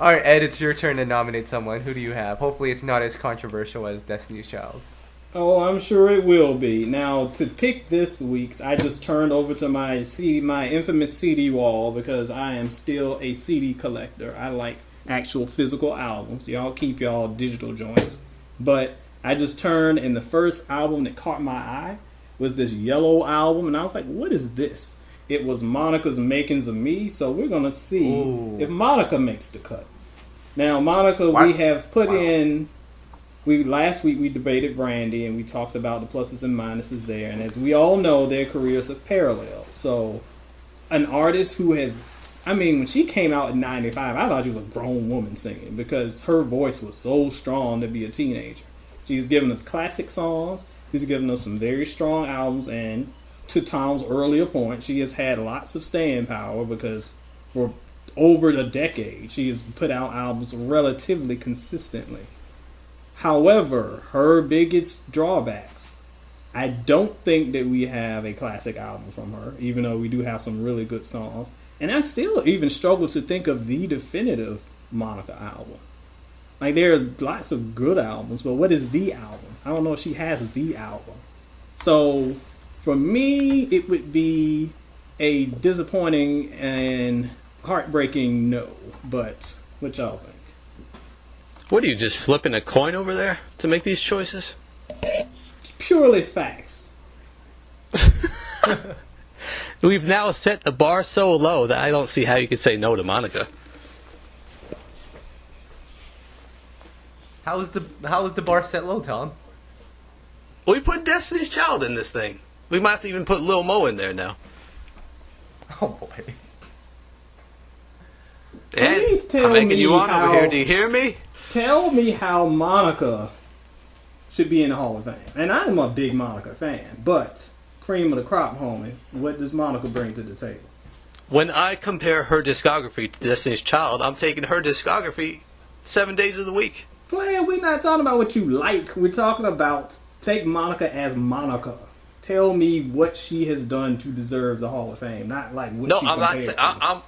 All right, Ed, it's your turn to nominate someone. Who do you have? Hopefully, it's not as controversial as Destiny's Child. Oh, I'm sure it will be. Now, to pick this week's, I just turned over to my infamous CD wall because I am still a CD collector. I like actual physical albums. Y'all keep y'all digital joints. But I just turned, and the first album that caught my eye was this Yellow album, and I was like, what is this? It was Monica's Makings of Me, so we're going to see if Monica makes the cut. Now, Monica, we have put in... Last week we debated Brandy and we talked about the pluses and minuses there, and as we all know, their careers are parallel. So an artist who has, I mean, when she came out in 95, I thought she was a grown woman singing because her voice was so strong to be a teenager. She's given us classic songs, she's given us some very strong albums, and to Tom's earlier point, she has had lots of staying power because for over a decade she has put out albums relatively consistently. However, her biggest drawbacks, I don't think that we have a classic album from her, even though we do have some really good songs. And I still even struggle to think of the definitive Monica album. Like, there are lots of good albums, but what is the album? I don't know if she has the album. So, for me, it would be a disappointing and heartbreaking no. But, what y'all think? What are you, just flipping a coin over there to make these choices? Purely facts. We've now set the bar so low that I don't see how you could say no to Monica. How is the bar set low, Tom? We put Destiny's Child in this thing. We might have to even put Lil Mo in there now. Oh boy. Please tell I'm making me you on how, over here. Do you hear me? Tell me how Monica should be in the Hall of Fame. And I'm a big Monica fan, but cream of the crop, homie, what does Monica bring to the table? When I compare her discography to Destiny's Child, I'm taking her discography 7 days of the week. Player, we're not talking about what you like. We're talking about take Monica as Monica. Tell me what she has done to deserve the Hall of Fame, not like what she compares to.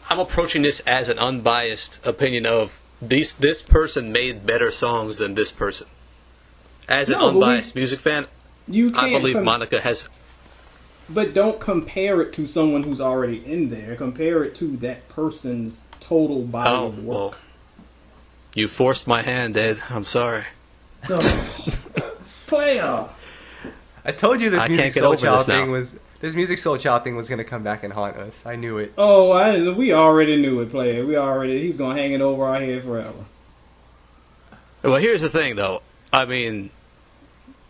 I'm approaching this as an unbiased opinion of this person made better songs than this person. As an unbiased music fan, I believe Monica has... But don't compare it to someone who's already in there. Compare it to that person's total body of work. Well, you forced my hand, Ed. I'm sorry. No. Player. I told you this Music Soul Child thing was... This Music Soul Child thing was going to come back and haunt us. I knew it. Oh, we already knew it, player. He's going to hang it over our head forever. Well, here's the thing, though. I mean,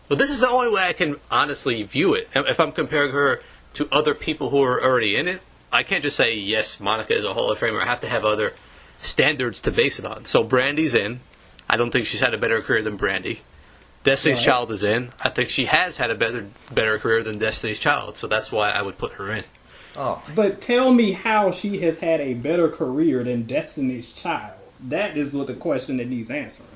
this is the only way I can honestly view it. If I'm comparing her to other people who are already in it, I can't just say, yes, Monica is a Hall of Famer. I have to have other standards to base it on. So Brandy's in. I don't think she's had a better career than Brandy. Destiny's Child is in. I think she has had a better career than Destiny's Child, so that's why I would put her in. Oh, but tell me how she has had a better career than Destiny's Child. That is what the question that needs answering.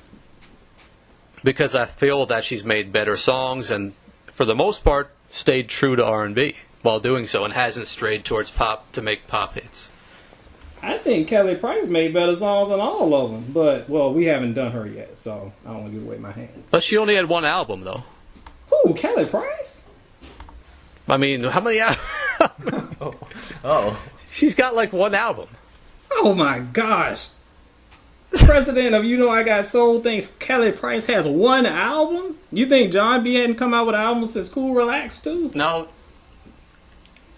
Because I feel that she's made better songs and, for the most part, stayed true to R&B while doing so and hasn't strayed towards pop to make pop hits. I think Kelly Price made better songs than all of them, but, well, we haven't done her yet, so I don't want to give away my hand. But she only had one album, though. Who, Kelly Price? I mean, how many albums? Oh. She's got like one album. Oh, my gosh. President of You Know I Got Soul thinks Kelly Price has one album? You think John B. hadn't come out with albums since Cool Relax, too? No,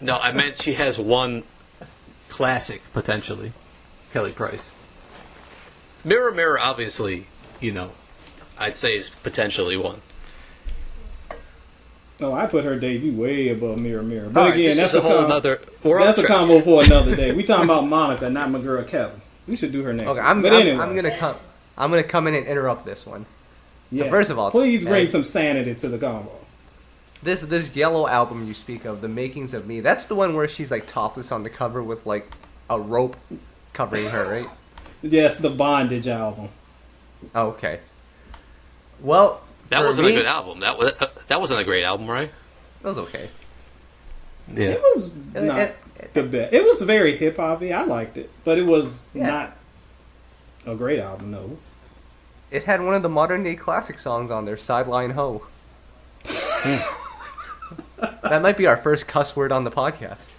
I meant she has one classic, potentially. Kelly Price. Mirror, Mirror, obviously, I'd say is potentially one. Oh, I put her debut way above Mirror, Mirror. But right, again, that's a whole other... That's a combo for another day. We talking about Monica, not my girl Kelly. We should do her next. Okay, anyway. I'm gonna come in and interrupt this one. Yes. So first of all, please bring some sanity to the combo. This Yellow album you speak of, The Makings of Me, that's the one where she's like topless on the cover with like a rope covering her, right? Yes, the Bondage album. Oh, okay. Well, that wasn't a good album. That wasn't a great album, right? It was okay. Yeah, it was not the best. It was very hip hoppy. I liked it, but it was not A great album, no. It had one of the modern day classic songs on there, Sideline Ho. That might be our first cuss word on the podcast.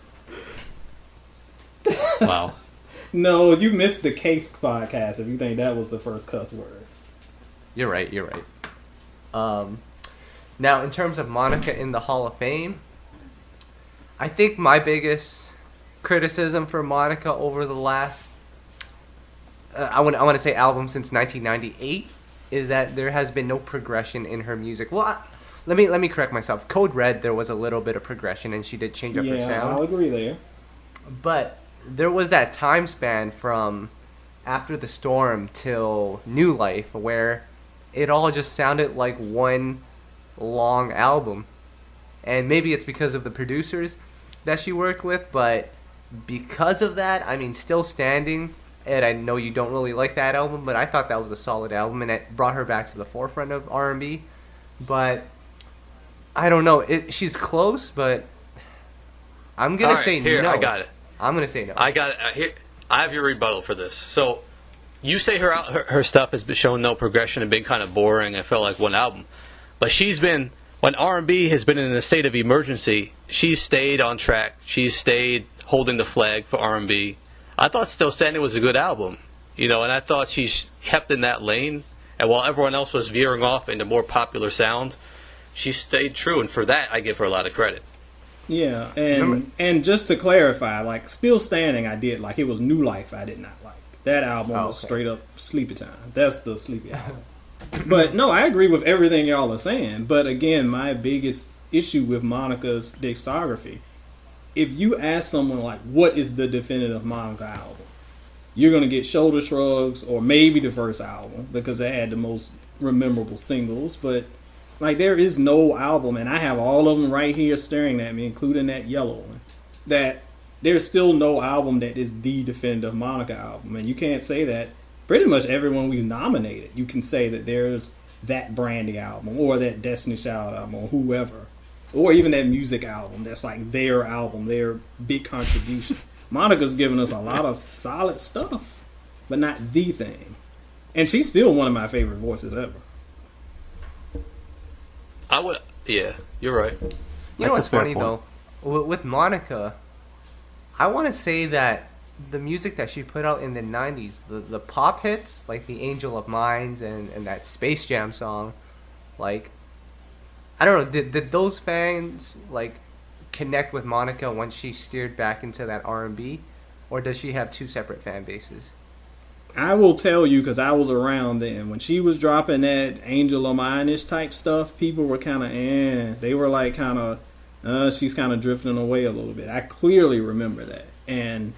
Wow. No, you missed the Case podcast if you think that was the first cuss word. You're right. Now, in terms of Monica in the Hall of Fame, I think my biggest criticism for Monica over the last, I want to say album since 1998, is that there has been no progression in her music. Well, let me correct myself. Code Red, there was a little bit of progression, and she did change up her sound. Yeah, I'll agree there. But there was that time span from After the Storm till New Life where it all just sounded like one long album. And maybe it's because of the producers that she worked with, but because of that, I mean, Still Standing, and I know you don't really like that album, but I thought that was a solid album, and it brought her back to the forefront of R&B. But I don't know. She's close, but I'm going to say here, no. I got it. I'm going to say no. I got it. Here, I have your rebuttal for this. So, you say her stuff has been shown no progression and been kind of boring. I felt like one album, but she's been, when R&B has been in a state of emergency, she's stayed on track. She's stayed holding the flag for R&B. I thought Still Standing was a good album, and I thought she's kept in that lane. And while everyone else was veering off into more popular sound, she stayed true, and for that, I give her a lot of credit. Yeah, and just to clarify, like, Still Standing I did like. It was New Life I did not like. That album was straight up sleepy time. That's the sleepy album. But no, I agree with everything y'all are saying. But again, my biggest issue with Monica's discography, if you ask someone like, what is the definitive Monica album? You're going to get Shoulder Shrugs or maybe the first album because it had the most memorable singles. But like, there is no album, and I have all of them right here staring at me, including that yellow one, that there's still no album that is the definitive Monica album. And you can't say that. Pretty much everyone we've nominated, you can say that there's that Brandy album or that Destiny Child album or whoever. Or even that music album that's like their album, their big contribution. Monica's given us a lot of solid stuff, but not the thing. And she's still one of my favorite voices ever. Yeah, you're right. You know what's funny, though? With Monica, I want to say that the music that she put out in the 90s, the pop hits, like the Angel of Mines and that Space Jam song, like, I don't know, did those fans, like, connect with Monica once she steered back into that R&B? Or does she have two separate fan bases? I will tell you, because I was around then. When she was dropping that Angel of Mine-ish type stuff, people were kind of, They were like kind of, she's kind of drifting away a little bit. I clearly remember that. And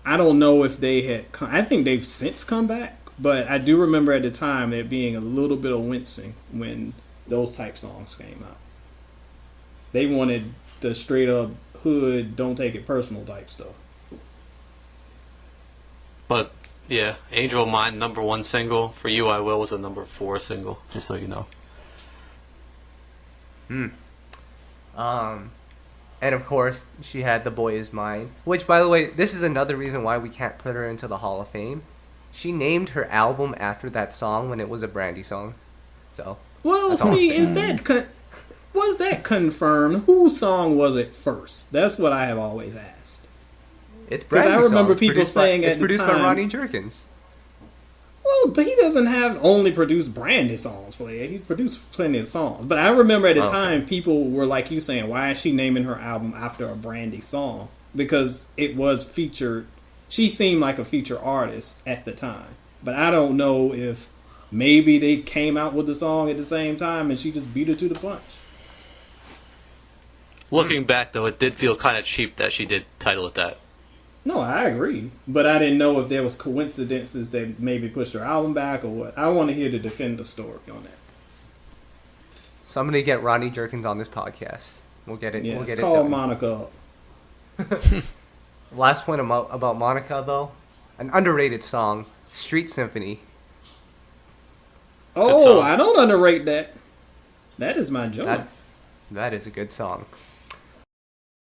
I don't know if they had, I think they've since come back. But I do remember at the time there being a little bit of wincing when those type songs came out. They wanted the straight up hood, don't take it personal type stuff. But yeah, Angel of Mine, #1 single. For You I Will was a #4 single, just so you know. And of course, she had The Boy Is Mine, which, by the way, this is another reason why we can't put her into the Hall of Fame. She named her album after that song when it was a Brandy song. So, well, see, was that confirmed? Whose song was it first? That's what I have always asked. It's Brandy's I remember song. people saying it's at the produced time, by Ronnie Jerkins. Well, but he doesn't have only produced Brandy songs, player. He produced plenty of songs. But I remember at the time, people were like you saying, why is she naming her album after a Brandy song? Because it was featured. She seemed like a feature artist at the time. But I don't know if maybe they came out with the song at the same time and she just beat her to the punch. Looking back, though, it did feel kind of cheap that she did title it that. No, I agree. But I didn't know if there was coincidences that maybe pushed her album back or what. I want to hear the definitive story on that. Somebody get Ronnie Jerkins on this podcast. We'll get it. Yeah, we'll it's get called it done. Monica up. Last point about Monica, though, an underrated song, Street Symphony. Oh, I don't underrate that. That is my joy. That is a good song.